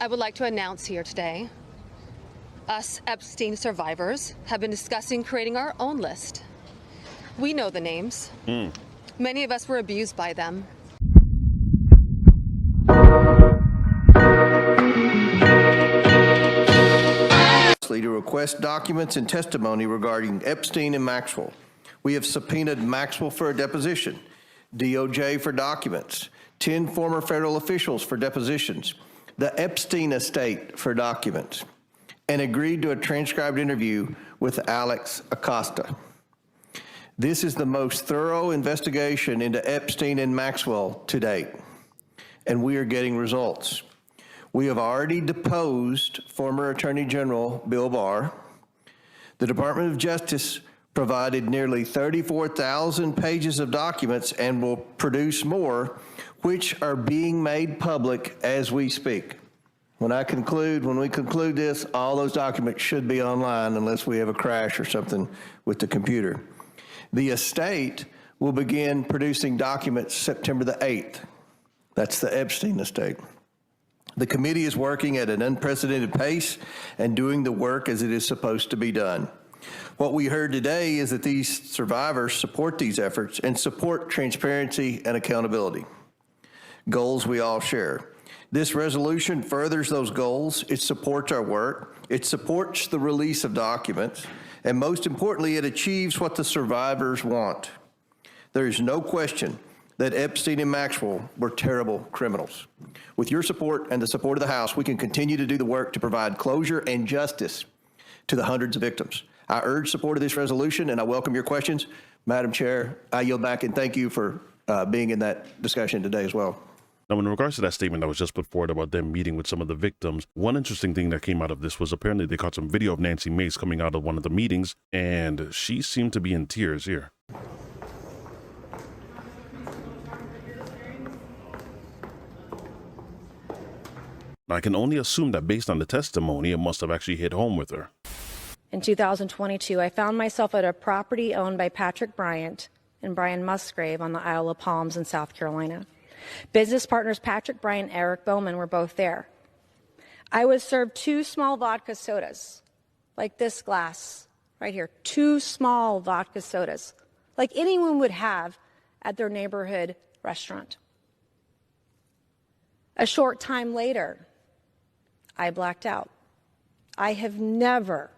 I would like to announce here today, us Epstein survivors have been discussing creating our own list. We know the names. Many of us were abused by them. To request documents and testimony regarding Epstein and Maxwell. We have subpoenaed Maxwell for a deposition, DOJ for documents, 10 former federal officials for depositions, the Epstein estate for documents, and agreed to a transcribed interview with Alex Acosta. This is the most thorough investigation into Epstein and Maxwell to date, and we are getting results. We have already deposed former Attorney General Bill Barr. The Department of Justice provided nearly 34,000 pages of documents and will produce more, which are being made public as we speak. When we conclude this, all those documents should be online unless we have a crash or something with the computer. The estate will begin producing documents September the 8th. That's the Epstein estate. The committee is working at an unprecedented pace and doing the work as it is supposed to be done. What we heard today is that these survivors support these efforts and support transparency and accountability, goals we all share. This resolution furthers those goals. It supports our work. It supports the release of documents. And most importantly, it achieves what the survivors want. There is no question that Epstein and Maxwell were terrible criminals. With your support and the support of the House, we can continue to do the work to provide closure and justice to the hundreds of victims. I urge support of this resolution, and I welcome your questions. Madam Chair, I yield back, and thank you for being in that discussion today as well. Now, in regards to that statement that was just put forward about them meeting with some of the victims, one interesting thing that came out of this was apparently they caught some video of Nancy Mace coming out of one of the meetings, and she seemed to be in tears here. I can only assume that based on the testimony, it must have actually hit home with her. In 2022, I found myself at a property owned by Patrick Bryant and Brian Musgrave on the Isle of Palms in South Carolina. Business partners Patrick Bryant and Eric Bowman were both there. I was served 2 small vodka sodas, like this glass right here, 2 small vodka sodas, like anyone would have at their neighborhood restaurant. A short time later, I blacked out. I have never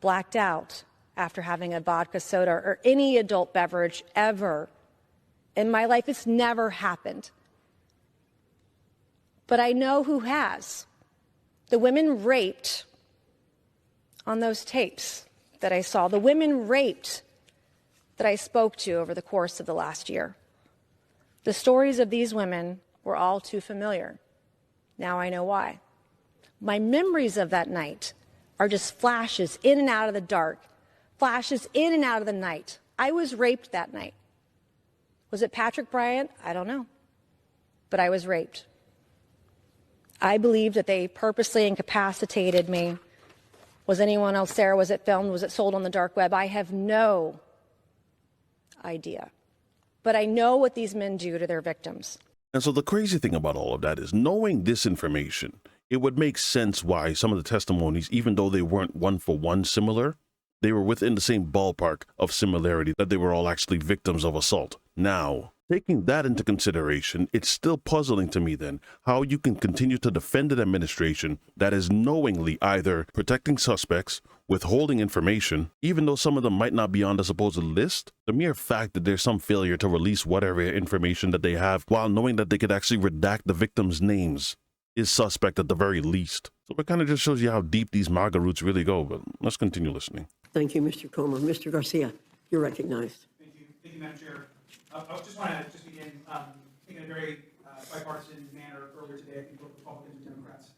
blacked out after having a vodka soda or any adult beverage ever in my life. It's never happened. But I know who has. The women raped on those tapes that I saw, the women raped that I spoke to over the course of the last year. The stories of these women were all too familiar. Now I know why. My memories of that night are just flashes in and out of the dark, flashes in and out of the night. I was raped that night. Was it Patrick Bryant? I don't know. But I was raped. I believe that they purposely incapacitated me. Was anyone else there? Was it filmed? Was it sold on the dark web? I have no idea. But I know what these men do to their victims. And so the crazy thing about all of that is knowing this information, it would make sense why some of the testimonies, even though they weren't one-for-one similar, they were within the same ballpark of similarity, that they were all actually victims of assault. Now, taking that into consideration, it's still puzzling to me then how you can continue to defend an administration that is knowingly either protecting suspects, withholding information, even though some of them might not be on the supposed list. The mere fact that there's some failure to release whatever information that they have while knowing that they could actually redact the victims' names is suspect at the very least. So it kind of just shows you how deep these MAGA roots really go, but let's continue listening. Thank you, Mr. Comer. Mr. Garcia, you're recognized. Thank you, Madam Chair. I just want to begin in a very bipartisan manner. Earlier today, I think both Republicans and Democrats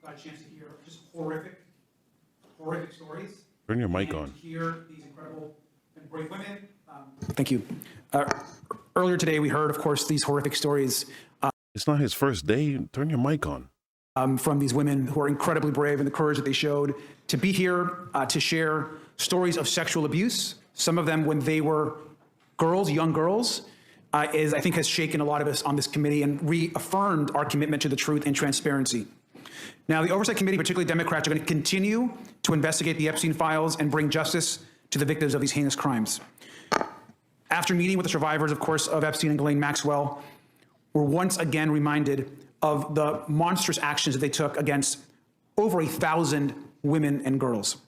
got a chance to hear just horrific stories. Turn your mic on. To hear these incredible and brave women. Thank you. Earlier today, we heard, of course, these horrific stories. It's not his first day. Turn your mic on. From these women who are incredibly brave and the courage that they showed to be here to share stories of sexual abuse, some of them when they were girls, young girls, I think has shaken a lot of us on this committee and reaffirmed our commitment to the truth and transparency. Now, the Oversight Committee, particularly Democrats, are going to continue to investigate the Epstein files and bring justice to the victims of these heinous crimes. After meeting with the survivors, of course, of Epstein and Ghislaine Maxwell, we're once again reminded of the monstrous actions that they took against over 1,000 women and girls.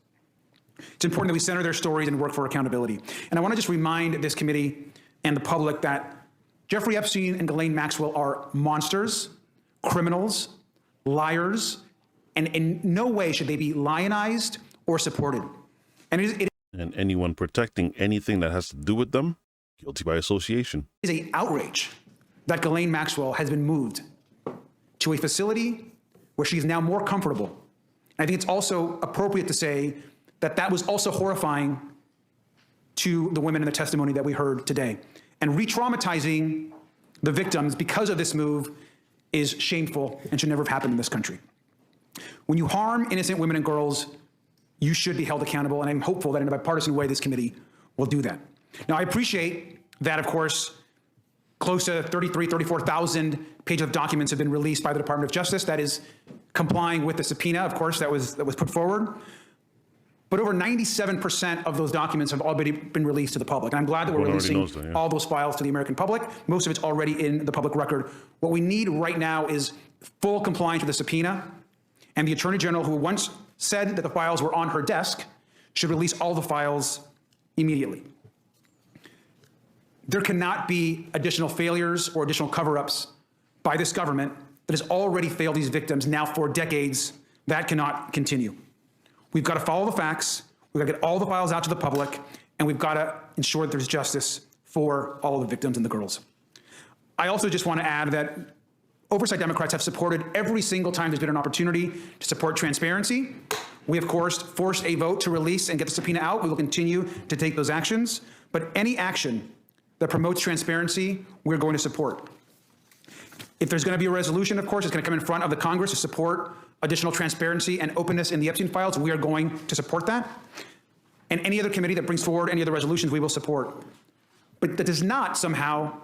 It's important that we center their stories and work for accountability. And I want to just remind this committee and the public that Jeffrey Epstein and Ghislaine Maxwell are monsters, criminals, liars, and in no way should they be lionized or supported. And And anyone protecting anything that has to do with them, guilty by association. It is an outrage that Ghislaine Maxwell has been moved to a facility where she's now more comfortable. I think it's also appropriate to say that that was also horrifying to the women in the testimony that we heard today. And re-traumatizing the victims because of this move is shameful and should never have happened in this country. When you harm innocent women and girls, you should be held accountable, and I'm hopeful that in a bipartisan way this committee will do that. Now, I appreciate that, of course, close to 34,000 pages of documents have been released by the Department of Justice. That is complying with the subpoena, of course, that was put forward. But over 97% of those documents have already been released to the public. And I'm glad that we're releasing all those files to the American public. Most of it's already in the public record. What we need right now is full compliance with the subpoena. And the Attorney General, who once said that the files were on her desk, should release all the files immediately. There cannot be additional failures or additional cover-ups by this government that has already failed these victims now for decades. That cannot continue. We've got to follow the facts, we've got to get all the files out to the public, and we've got to ensure that there's justice for all of the victims and the girls. I also just want to add that Oversight Democrats have supported every single time there's been an opportunity to support transparency. We, of course, forced a vote to release and get the subpoena out. We will continue to take those actions. But any action that promotes transparency, we're going to support. If there's going to be a resolution, of course, it's going to come in front of the Congress to support additional transparency and openness in the Epstein files. We are going to support that. And any other committee that brings forward any other resolutions, we will support. But that does not somehow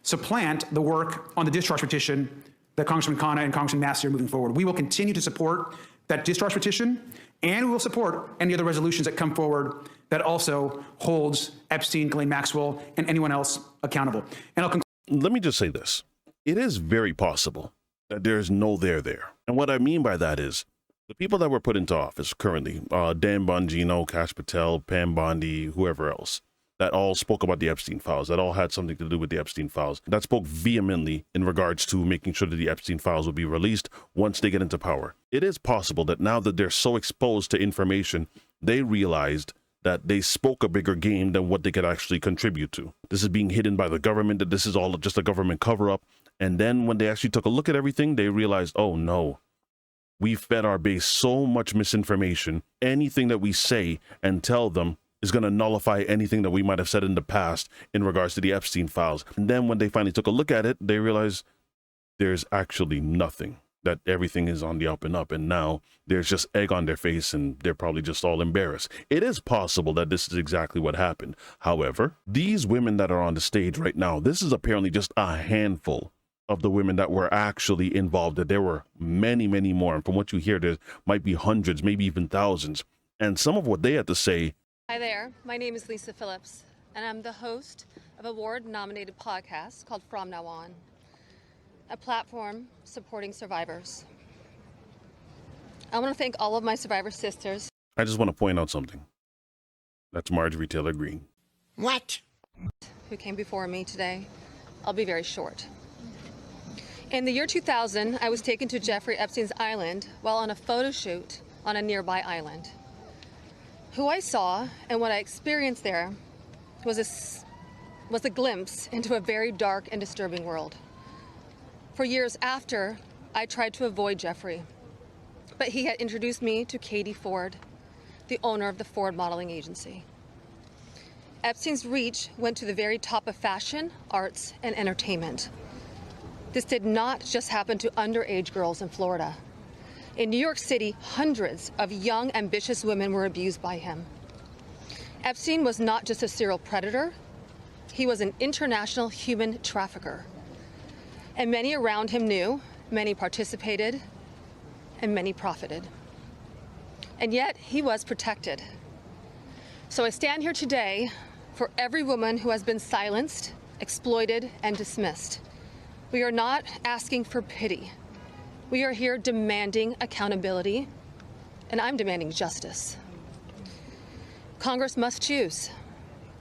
supplant the work on the discharge petition that Congressman Khanna and Congressman Massey are moving forward. We will continue to support that discharge petition, and we will support any other resolutions that come forward that also holds Epstein, Ghislaine Maxwell, and anyone else accountable. And I'll conclude. Let me just say this. It is very possible that there's no there. And what I mean by that is the people that were put into office currently, Dan Bongino, Kash Patel, Pam Bondi, whoever else, that all spoke about the Epstein files, that all had something to do with the Epstein files, that spoke vehemently in regards to making sure that the Epstein files will be released once they get into power. It is possible that now that they're so exposed to information, they realized that they spoke a bigger game than what they could actually contribute to. This is being hidden by the government, that this is all just a government cover-up. And then when they actually took a look at everything, they realized, oh no, we fed our base so much misinformation. Anything that we say and tell them is going to nullify anything that we might have said in the past in regards to the Epstein files. And then when they finally took a look at it, they realized there's actually nothing, that everything is on the up and up. And now there's just egg on their face and they're probably just all embarrassed. It is possible that this is exactly what happened. However, these women that are on the stage right now, this is apparently just a handful of the women that were actually involved. That there were many, many more. And from what you hear, there might be hundreds, maybe even thousands. And some of what they had to say. Hi there, my name is Lisa Phillips, and I'm the host of a award-nominated podcast called From Now On, a platform supporting survivors. I want to thank all of my survivor sisters. I just want to point out something. That's Marjorie Taylor Greene. What? Who came before me today. I'll be very short. In the year 2000, I was taken to Jeffrey Epstein's island while on a photo shoot on a nearby island. Who I saw and what I experienced there was a glimpse into a very dark and disturbing world. For years after, I tried to avoid Jeffrey, but he had introduced me to Katie Ford, the owner of the Ford Modeling Agency. Epstein's reach went to the very top of fashion, arts, and entertainment. This did not just happen to underage girls in Florida. In New York City, hundreds of young, ambitious women were abused by him. Epstein was not just a serial predator, he was an international human trafficker. And many around him knew, many participated, and many profited. And yet, he was protected. So I stand here today for every woman who has been silenced, exploited, and dismissed. We are not asking for pity. We are here demanding accountability, and I'm demanding justice. Congress must choose.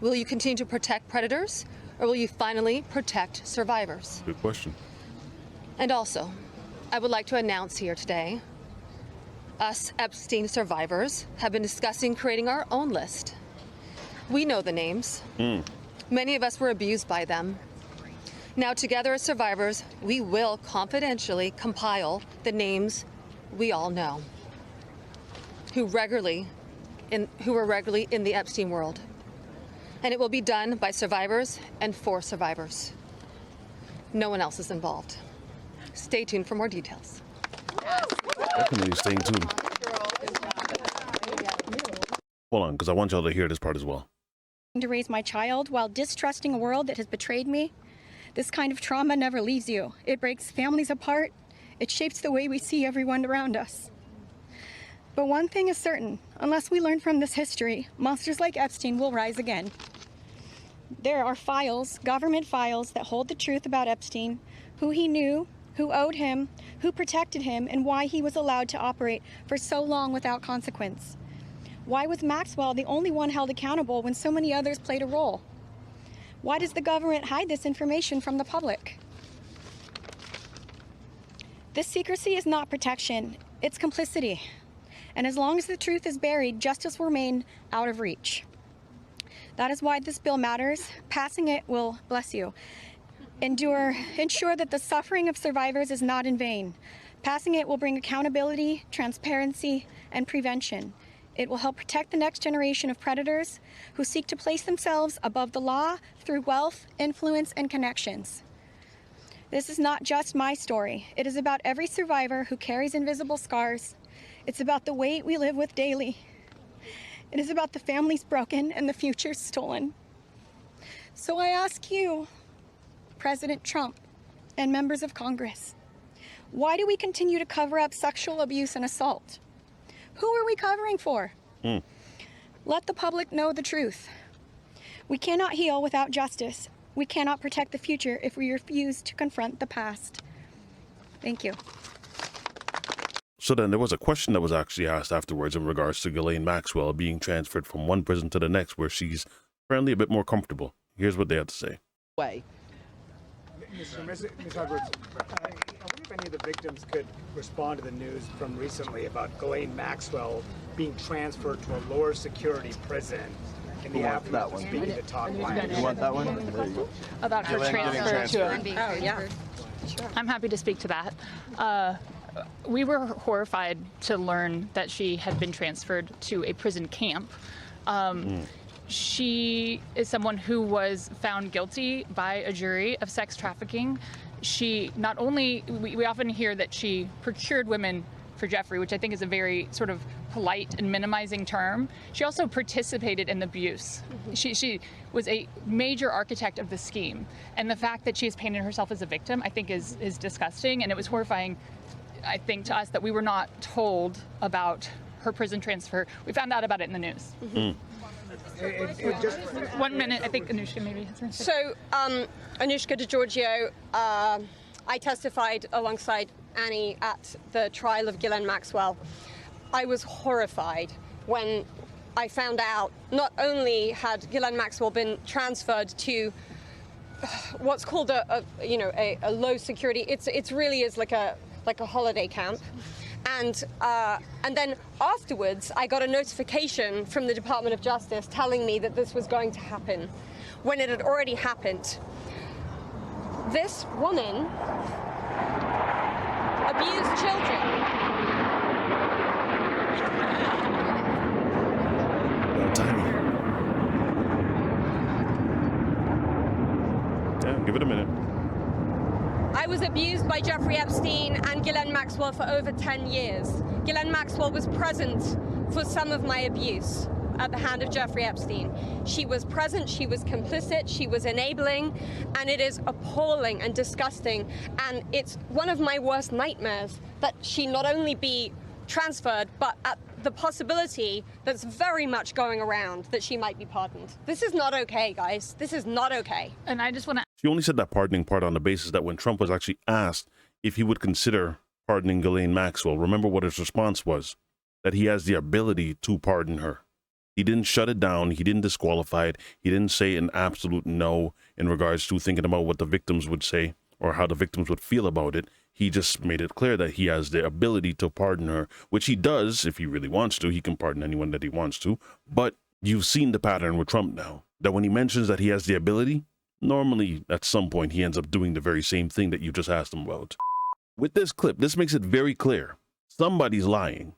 Will you continue to protect predators, or will you finally protect survivors? Good question. And also, I would like to announce here today, us Epstein survivors have been discussing creating our own list. We know the names. Many of us were abused by them. Now, together as survivors, we will confidentially compile the names we all know who were regularly in the Epstein world. And it will be done by survivors and for survivors. No one else is involved. Stay tuned for more details. Definitely staying tuned. Hold on, because I want y'all to hear this part as well. To raise my child while distrusting a world that has betrayed me. This kind of trauma never leaves you. It breaks families apart. It shapes the way we see everyone around us. But one thing is certain, unless we learn from this history, monsters like Epstein will rise again. There are files, government files, that hold the truth about Epstein, who he knew, who owed him, who protected him, and why he was allowed to operate for so long without consequence. Why was Maxwell the only one held accountable when so many others played a role? Why does the government hide this information from the public? This secrecy is not protection, it's complicity. And as long as the truth is buried, justice will remain out of reach. That is why this bill matters. Passing it will, bless you, ensure that the suffering of survivors is not in vain. Passing it will bring accountability, transparency, and prevention. It will help protect the next generation of predators who seek to place themselves above the law through wealth, influence, and connections. This is not just my story. It is about every survivor who carries invisible scars. It's about the weight we live with daily. It is about the families broken and the futures stolen. So I ask you, President Trump and members of Congress, why do we continue to cover up sexual abuse and assault? Who are we covering for? Let the public know the truth. We cannot heal without justice. We cannot protect the future if we refuse to confront the past. Thank you. So then there was a question that was actually asked afterwards in regards to Ghislaine Maxwell being transferred from one prison to the next where she's apparently a bit more comfortable. Here's what they had to say. Ms. Edwards, I wonder if any of the victims could respond to the news from recently about Ghislaine Maxwell being transferred to a lower security prison in the aftermath of speaking to Talk Live. You want that one? There you go. About her transfer to Oh, yeah. I'm happy to speak to that. We were horrified to learn that she had been transferred to a prison camp. She is someone who was found guilty by a jury of sex trafficking. She not only, we often hear that she procured women for Jeffrey, which I think is a very sort of polite and minimizing term. She also participated in the abuse. She was a major architect of the scheme. And the fact that she has painted herself as a victim, I think is disgusting. And it was horrifying, I think, to us that we were not told about her prison transfer. We found out about it in the news. 1 minute, I think Anushka maybe has something to say. So, Anushka DeGiorgio, I testified alongside Annie at the trial of Ghislaine Maxwell. I was horrified when I found out not only had Ghislaine Maxwell been transferred to what's called a low security. It's really is like a holiday camp. And then afterwards, I got a notification from the Department of Justice telling me that this was going to happen when it had already happened. This woman abused children. Yeah, give it a minute. I was abused by Jeffrey Epstein and Ghislaine Maxwell for over 10 years. Ghislaine Maxwell was present for some of my abuse. at the hand of Jeffrey Epstein. She was present, she was complicit, she was enabling, and it is appalling and disgusting. And it's one of my worst nightmares that she not only be transferred, but at the possibility that's very much going around that she might be pardoned. This is not okay, guys. This is not okay. And I just want to... She only said that pardoning part on the basis that when Trump was actually asked if he would consider pardoning Ghislaine Maxwell, remember what his response was? That he has the ability to pardon her. He didn't shut it down. He didn't disqualify it. He didn't say an absolute no in regards to thinking about what the victims would say or how the victims would feel about it. He just made it clear that he has the ability to pardon her, which he does if he really wants to. He can pardon anyone that he wants to. But you've seen the pattern with Trump now, that when he mentions that he has the ability, normally at some point he ends up doing the very same thing that you just asked him about. With this clip, this makes it very clear. Somebody's lying.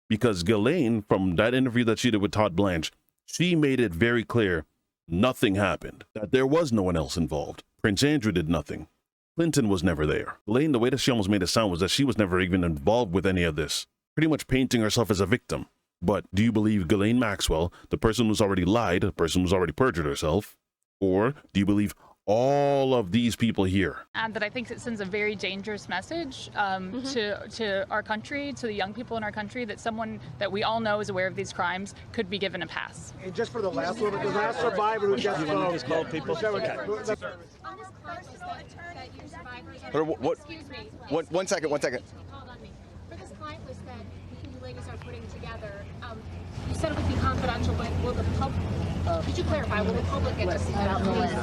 Because Ghislaine, from that interview that she did with Todd Blanche, she made it very clear nothing happened, that there was no one else involved. Prince Andrew did nothing. Clinton was never there. Ghislaine, the way that she almost made it sound was that she was never even involved with any of this, pretty much painting herself as a victim. But do you believe Ghislaine Maxwell, the person who's already lied, the person who's already perjured herself, or do you believe all of these people here? Add that I think it sends a very dangerous message to our country, to the young people in our country, that someone that we all know is aware of these crimes could be given a pass. And just for the last one, the last survivor who just called people. One second. For this client list that you ladies are putting together, you said it would be confidential, but will the public, could you clarify, will the public get to see about the list?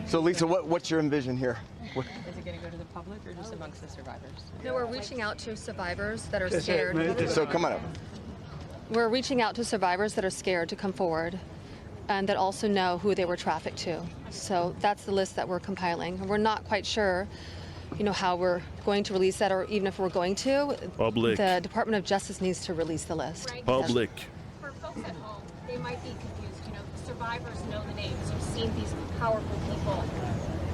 So, Lisa, what's your envision here? Is it going to go to the public or just amongst the survivors? No, we're reaching out to survivors that are scared. So come on up. We're reaching out to survivors that are scared to come forward and that also know who they were trafficked to. So that's the list that we're compiling. We're not quite sure, how we're going to release that, or even if we're going to. Public. The Department of Justice needs to release the list. Right. Public. For folks at home, they might be confused. Survivors know the names. You've seen these powerful people.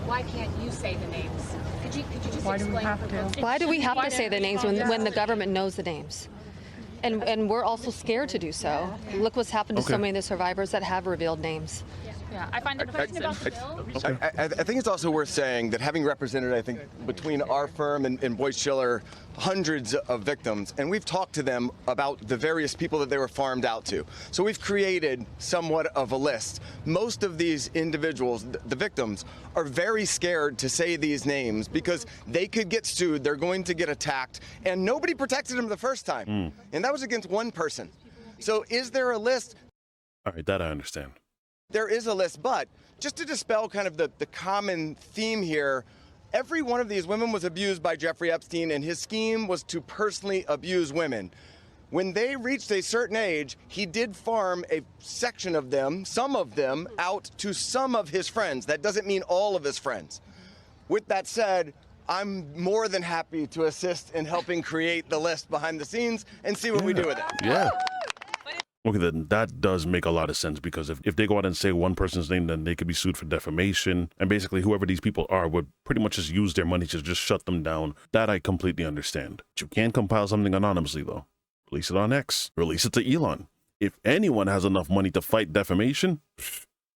Why can't you say the names? Could you just explain? Why do we have to say the names when the government knows the names? And we're also scared to do so. Look what's happened to so many of the survivors that have revealed names. Yeah, I find it offensive. I think it's also worth saying that having represented, I think, between our firm and Boyce Schiller, hundreds of victims, and we've talked to them about the various people that they were farmed out to. So we've created somewhat of a list. Most of these individuals, the victims, are very scared to say these names because they could get sued, they're going to get attacked, and nobody protected them the first time. And that was against one person. So is there a list? All right, that I understand. There is a list, but just to dispel kind of the common theme here, every one of these women was abused by Jeffrey Epstein, and his scheme was to personally abuse women. When they reached a certain age, he did farm a section of them, some of them, out to some of his friends. That doesn't mean all of his friends. With that said, I'm more than happy to assist in helping create the list behind the scenes and see what we do with it. Yeah. Okay, then that does make a lot of sense, because if they go out and say one person's name, then they could be sued for defamation. And basically, whoever these people are would pretty much just use their money to just shut them down. That I completely understand. But you can compile something anonymously, though. Release it on X. Release it to Elon. If anyone has enough money to fight defamation,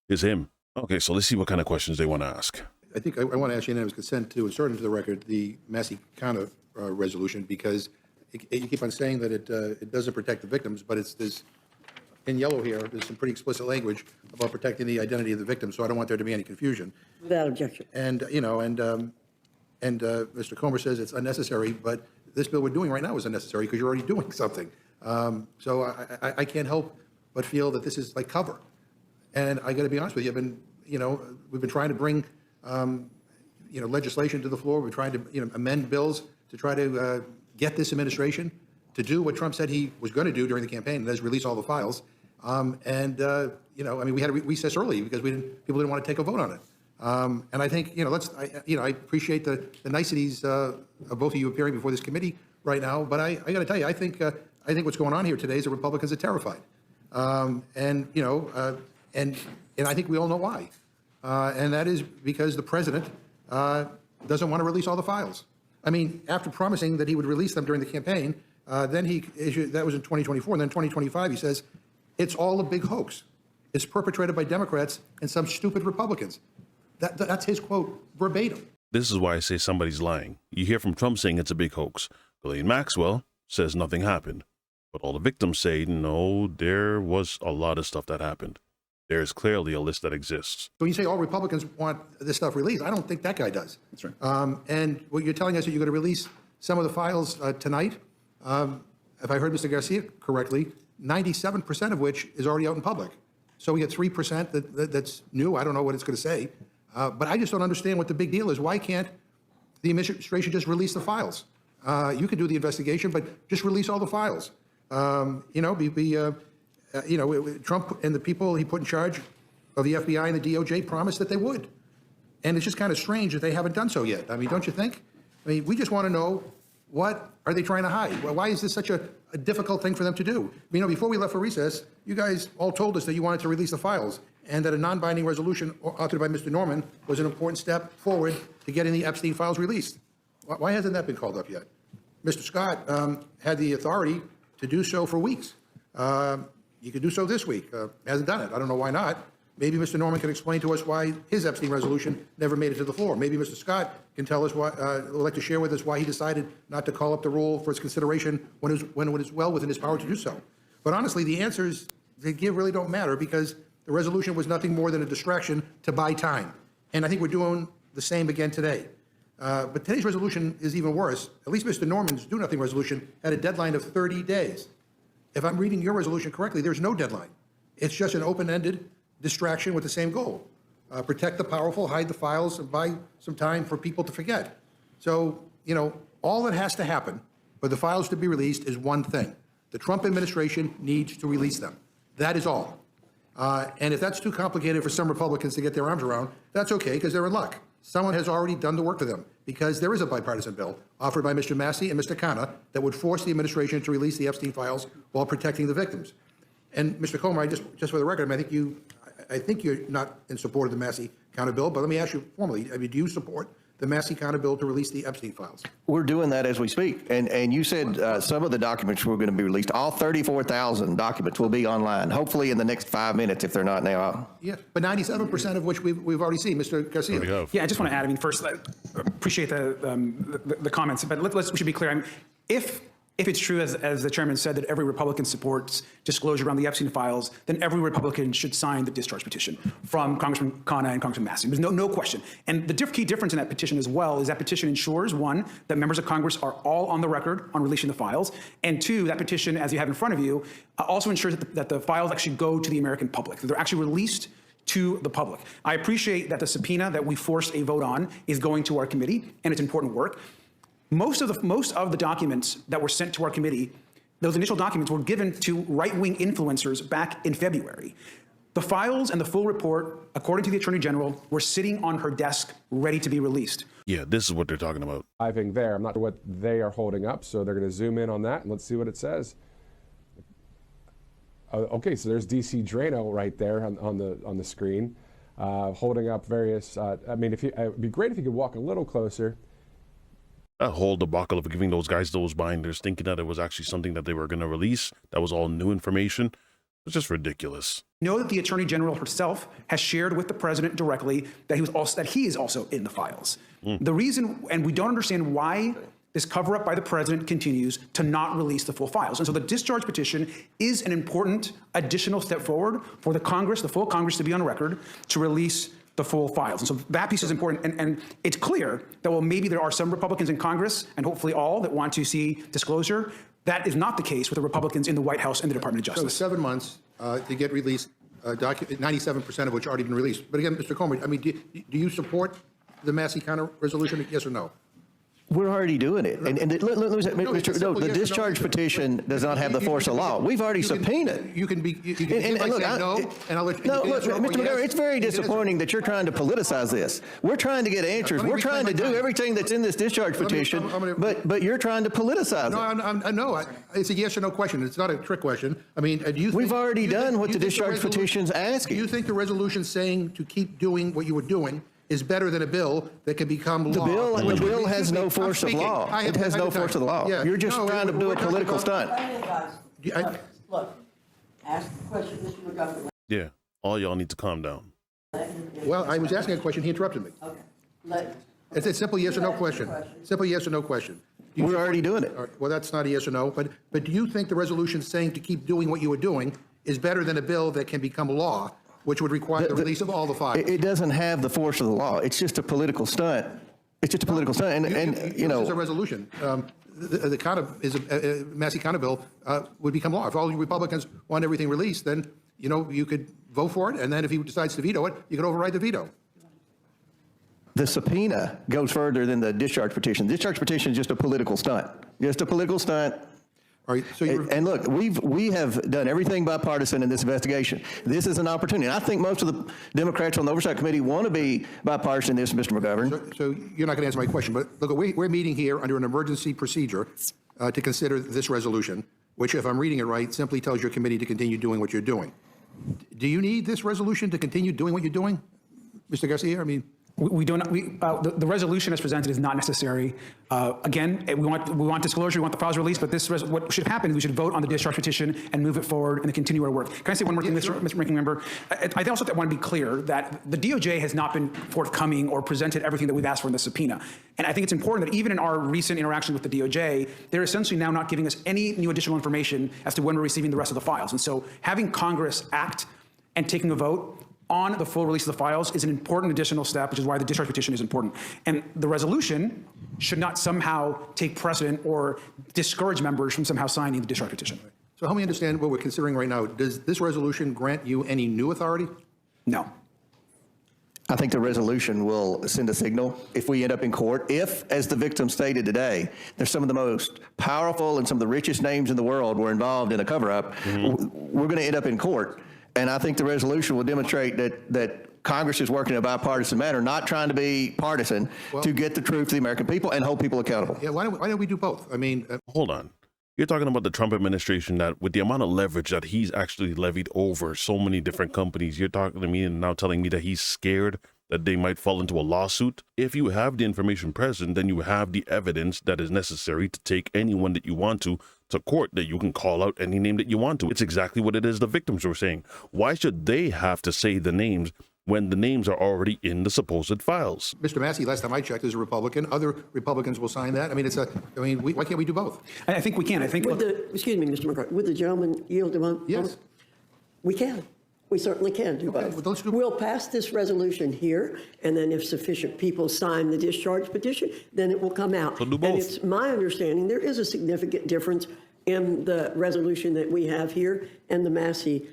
it's him. Okay, so let's see what kind of questions they want to ask. I think I want to ask unanimous consent to insert into the record the Massey-Kana resolution, because you keep on saying that it doesn't protect the victims, but there's in yellow here, there's some pretty explicit language about protecting the identity of the victim, so I don't want there to be any confusion. Without objection. And, Mr. Comer says it's unnecessary, but this bill we're doing right now is unnecessary because you're already doing something. So I can't help but feel that this is like cover. And I got to be honest with you, we've been trying to bring, legislation to the floor. We're trying to, amend bills to try to get this administration to do what Trump said he was going to do during the campaign, and that is release all the files. We had a recess early because people didn't want to take a vote on it. And I think, I appreciate the niceties of both of you appearing before this committee right now, but I got to tell you, I think what's going on here today is that Republicans are terrified. And I think we all know why. And that is because the president doesn't want to release all the files. I mean, after promising that he would release them during the campaign, then he issued, that was in 2024, and then 2025, he says, It's all a big hoax. It's perpetrated by Democrats and some stupid Republicans. That's his quote verbatim. This is why I say somebody's lying. You hear from Trump saying it's a big hoax. Ghislaine Maxwell says nothing happened. But all the victims say, no, there was a lot of stuff that happened. There is clearly a list that exists. So when you say all Republicans want this stuff released, I don't think that guy does. That's right. And what you're telling us that you're going to release some of the files tonight, if I heard Mr. Garcia correctly, 97% of which is already out in public. So we get 3% that's new. I don't know what it's going to say. But I just don't understand what the big deal is. Why can't the administration just release the files? You could do the investigation, but just release all the files. Trump and the people he put in charge of the FBI and the DOJ promised that they would. And it's just kind of strange that they haven't done so yet. I mean, don't you think? I mean, we just want to know, what are they trying to hide? Well, why is this such a difficult thing for them to do? You know, before we left for recess, you guys all told us that you wanted to release the files and that a non-binding resolution authored by Mr. Norman was an important step forward to getting the Epstein files released. Why hasn't that been called up yet? Mr. Scott had the authority to do so for weeks. He could do so this week. Hasn't done it. I don't know why not. Maybe Mr. Norman can explain to us why his Epstein resolution never made it to the floor. Maybe Mr. Scott can tell us why, would like to share with us why he decided not to call up the rule for its consideration when it was well within his power to do so. But honestly, the answers they give really don't matter because the resolution was nothing more than a distraction to buy time. And I think we're doing the same again today. But today's resolution is even worse. At least Mr. Norman's do-nothing resolution had a deadline of 30 days. If I'm reading your resolution correctly, there's no deadline. It's just an open-ended distraction with the same goal. Protect the powerful, hide the files, and buy some time for people to forget. So, all that has to happen for the files to be released is one thing. The Trump administration needs to release them. That is all. And if that's too complicated for some Republicans to get their arms around, that's okay, because they're in luck. Someone has already done the work for them, because there is a bipartisan bill offered by Mr. Massey and Mr. Khanna that would force the administration to release the Epstein files while protecting the victims. And Mr. Comer, just for the record, I think you're not in support of the Massey-Khanna bill, but let me ask you formally, do you support the Massey-Khanna bill to release the Epstein files? We're doing that as we speak. And you said some of the documents were going to be released. All 34,000 documents will be online, hopefully in the next 5 minutes if they're not now. Yeah, but 97% of which we've already seen. Mr. Garcia. Yeah, I just want to add, first, I appreciate the comments, but we should be clear. If it's true, as the chairman said, that every Republican supports disclosure around the Epstein files, then every Republican should sign the discharge petition from Congressman Khanna and Congressman Massey. There's no question. And the key difference in that petition as well is that petition ensures, one, that members of Congress are all on the record on releasing the files, and two, that petition, as you have in front of you, also ensures that the files actually go to the American public, that they're actually released to the public. I appreciate that the subpoena that we forced a vote on is going to our committee, and it's important work. Most of the documents that were sent to our committee, those initial documents were given to right-wing influencers back in February. The files and the full report, according to the Attorney General, were sitting on her desk ready to be released. Yeah, this is what they're talking about. Driving there. I'm not sure what they are holding up, so they're going to zoom in on that, and let's see what it says. Okay, so there's DC Drano right there on the screen, holding up various. It'd be great if you could walk a little closer. That whole debacle of giving those guys those binders, thinking that it was actually something that they were going to release, that was all new information. It's just ridiculous. Know that the Attorney General herself has shared with the president directly that he is also in the files. The reason, and we don't understand why this cover-up by the president continues to not release the full files. And so the discharge petition is an important additional step forward for the Congress, the full Congress, to be on record to release the full files. And so that piece is important. And it's clear that while maybe there are some Republicans in Congress, and hopefully all, that want to see disclosure, that is not the case with the Republicans in the White House and the Department of Justice. So 7 months to get released, 97% of which already been released. But again, Mr. Comer, do you support the Massey-Khanna resolution, yes or no? We're already doing it. The discharge petition does not have the force of law. We've already subpoenaed. You can look, no, and I'll let you look, Mr. McGarry, it's very disappointing that you're trying to politicize this. We're trying to get answers. We're trying to do everything that's in this discharge petition, but you're trying to politicize it. No, it's a yes or no question. It's not a trick question. Do you think... We've already done what the discharge petition's asking. Do you think the resolution saying to keep doing what you were doing is better than a bill that can become law? The bill has no force of law. It has no force of law. You're just trying to do a political stunt. Look, Ask the question, Mr. McGovern. Yeah, all y'all need to calm down. Well, I was asking a question, he interrupted me. Okay. It's a simple yes or no question. Simple yes or no question. We're already doing it. All right, well, that's not a yes or no, but do you think the resolution saying to keep doing what you were doing is better than a bill that can become law, which would require the release of all the files? It doesn't have the force of the law. It's just a political stunt. It's just a political stunt. And you know. This is a resolution. The Massey Counter bill would become law. If all you Republicans want everything released, then, you know, you could vote for it, and then if he decides to veto it, you could override the veto. The subpoena goes further than the discharge petition. Discharge petition is just a political stunt. Just a political stunt. All right, so and look, we have done everything bipartisan in this investigation. This is an opportunity. And I think most of the Democrats on the Oversight Committee want to be bipartisan in this, Mr. McGovern. So you're not going to answer my question, but look, we're meeting here under an emergency procedure to consider this resolution, which, if I'm reading it right, simply tells your committee to continue doing what you're doing. Do you need this resolution to continue doing what you're doing, Mr. Garcia? I mean. We do not. The resolution as presented is not necessary. Again, we want disclosure. We want the files released. But what should happen is we should vote on the discharge petition and move it forward and then continue our work. Can I say one more thing, Mr. Ranking Member? I also want to be clear that the DOJ has not been forthcoming or presented everything that we've asked for in the subpoena. And I think it's important that even in our recent interaction with the DOJ, they're essentially now not giving us any new additional information as to when we're receiving the rest of the files. And so having Congress act and taking a vote on the full release of the files is an important additional step, which is why the discharge petition is important. And the resolution should not somehow take precedent or discourage members from somehow signing the discharge petition. So help me understand what we're considering right now. Does this resolution grant you any new authority? No. I think the resolution will send a signal if we end up in court. If, as the victim stated today, there's some of the most powerful and some of the richest names in the world were involved in a cover-up, we're going to end up in court. And I think the resolution will demonstrate that Congress is working in a bipartisan manner, not trying to be partisan, to get the truth to the American people and hold people accountable. Yeah, why don't we do both? I mean, hold on. You're talking about the Trump administration that with the amount of leverage that he's actually levied over so many different companies, you're talking to me and now telling me that he's scared that they might fall into a lawsuit. If you have the information present, then you have the evidence that is necessary to take anyone that you want to court, that you can call out any name that you want to. It's exactly what it is the victims were saying. Why should they have to say the names when the names are already in the supposed files? Mr. Massey, last time I checked, is a Republican. Other Republicans will sign that. I mean, why can't we do both? I think we can. I think. Excuse me, Mr. McCarthy. Would the gentleman yield a moment? Yes. We can. We certainly can do both. Well, we'll pass this resolution here, and then if sufficient people sign the discharge petition, then it will come out. So do both. And it's my understanding there is a significant difference in the resolution that we have here and the Massey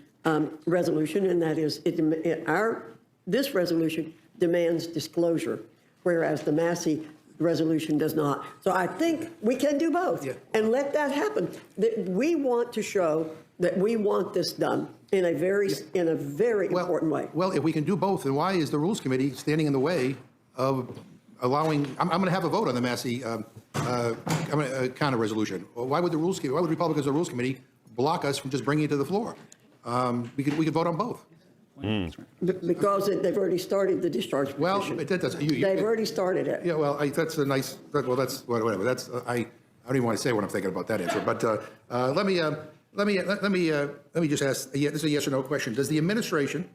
resolution, and that is this resolution demands disclosure, whereas the Massey resolution does not. So I think we can do both, and let that happen. That we want to show that we want this done in a very important way. Well, if we can do both, then why is the Rules Committee standing in the way of allowing? I'm going to have a vote on the Massey counter resolution. Why would Republicans of the Rules Committee block us from just bringing it to the floor? We could vote on both. Because they've already started the discharge petition. Well, they've already started it. Yeah, well, that's a nice. Well, that's whatever. That's I don't even want to say what I'm thinking about that answer. But let me just ask. This is a yes or no question. Does the administration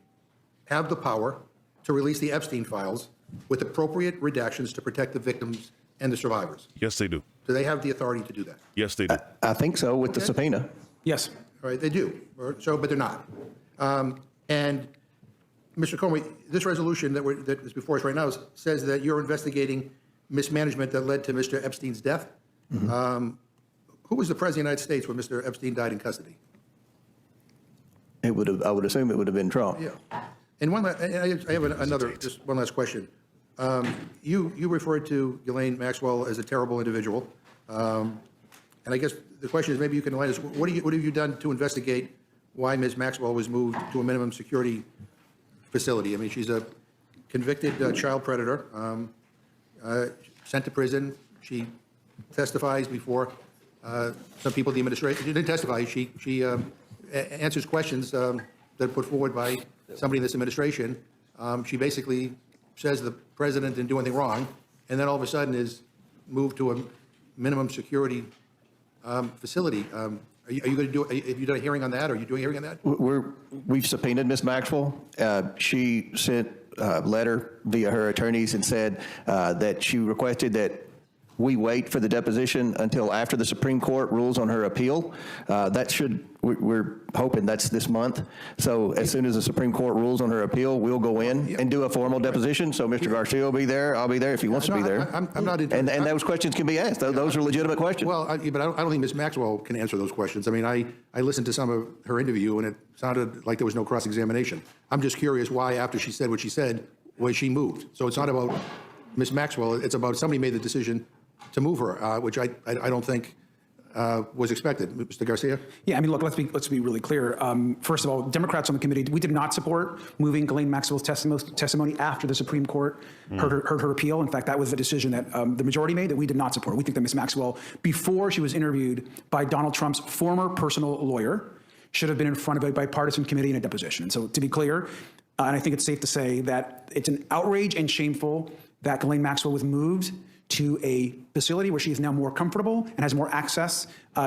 have the power to release the Epstein files with appropriate redactions to protect the victims and the survivors? Yes, they do. Do they have the authority to do that? Yes, they do. I think so with the subpoena. Yes. All right, they do. So, but they're not. And Mr. Comey, this resolution that is before us right now says that you're investigating mismanagement that led to Mr. Epstein's death. Who was the president of the United States when Mr. Epstein died in custody? I would assume it would have been Trump. Yeah. And I have just one last question. You referred to Ghislaine Maxwell as a terrible individual. And I guess the question is, maybe you can enlighten us. What have you done to investigate why Ms. Maxwell was moved to a minimum security facility? I mean, she's a convicted child predator, sent to prison. She testifies before some people in the administration. She didn't testify. She answers questions that are put forward by somebody in this administration. She basically says the president didn't do anything wrong, and then all of a sudden is moved to a minimum security facility. Are you going to do, have you done a hearing on that? Are you doing a hearing on that? We've subpoenaed Ms. Maxwell. She sent a letter via her attorneys and said that she requested that we wait for the deposition until after the Supreme Court rules on her appeal. We're hoping that's this month. So as soon as the Supreme Court rules on her appeal, we'll go in and do a formal deposition. So Mr. Garcia will be there. I'll be there if he wants to be there. I'm not and those questions can be asked. Those are legitimate questions. Well, but I don't think Ms. Maxwell can answer those questions. I mean, I listened to some of her interview, and it sounded like there was no cross-examination. I'm just curious why, after she said what she said, was she moved? So it's not about Ms. Maxwell. It's about somebody made the decision to move her, which I don't think was expected. Mr. Garcia? Yeah, I mean, look, let's be really clear. First of all, Democrats on the committee, we did not support moving Ghislaine Maxwell's testimony after the Supreme Court heard her appeal. In fact, that was the decision that the majority made that we did not support. We think that Ms. Maxwell, before she was interviewed by Donald Trump's former personal lawyer, should have been in front of a bipartisan committee in a deposition. And so, to be clear, and I think it's safe to say that it's an outrage and shameful that Ghislaine Maxwell was moved to a facility where she is now more comfortable and has more access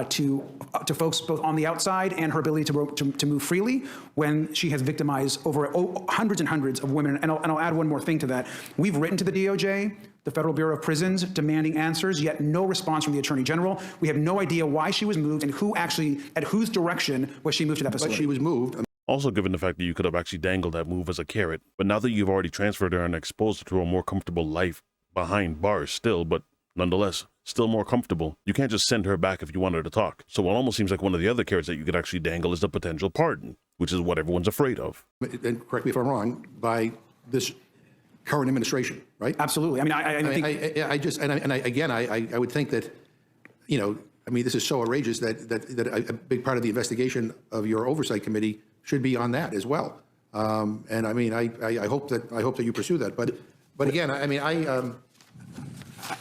to folks both on the outside and her ability to move freely when she has victimized over hundreds and hundreds of women. And I'll add one more thing to that. We've written to the DOJ, the Federal Bureau of Prisons, demanding answers, yet no response from the Attorney General. We have no idea why she was moved and who actually, at whose direction was she moved to that facility. But she was moved. Also, given the fact that you could have actually dangled that move as a carrot, but now that you've already transferred her and exposed her to a more comfortable life behind bars still, but nonetheless still more comfortable, you can't just send her back if you want her to talk. So it almost seems like one of the other carrots that you could actually dangle is the potential pardon, which is what everyone's afraid of. And correct me if I'm wrong, by this current administration, right? Absolutely. I mean, I would think that, you know, I mean, this is so outrageous that a big part of the investigation of your oversight committee should be on that as well. And I mean, I hope that you pursue that. But again, I mean,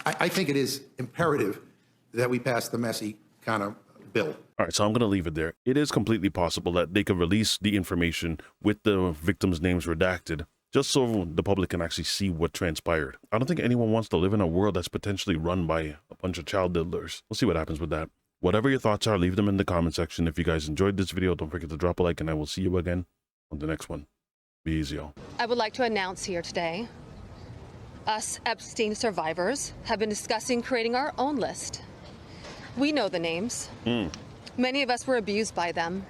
I think it is imperative that we pass the messy kind of bill. All right, so I'm going to leave it there. It is completely possible that they could release the information with the victims' names redacted, just so the public can actually see what transpired. I don't think anyone wants to live in a world that's potentially run by a bunch of child diddlers. We'll see what happens with that. Whatever your thoughts are, leave them in the comment section. If you guys enjoyed this video, don't forget to drop a like, and I will see you again on the next one. Be easy, y'all. I would like to announce here today, us Epstein survivors have been discussing creating our own list. We know the names. Many of us were abused by them.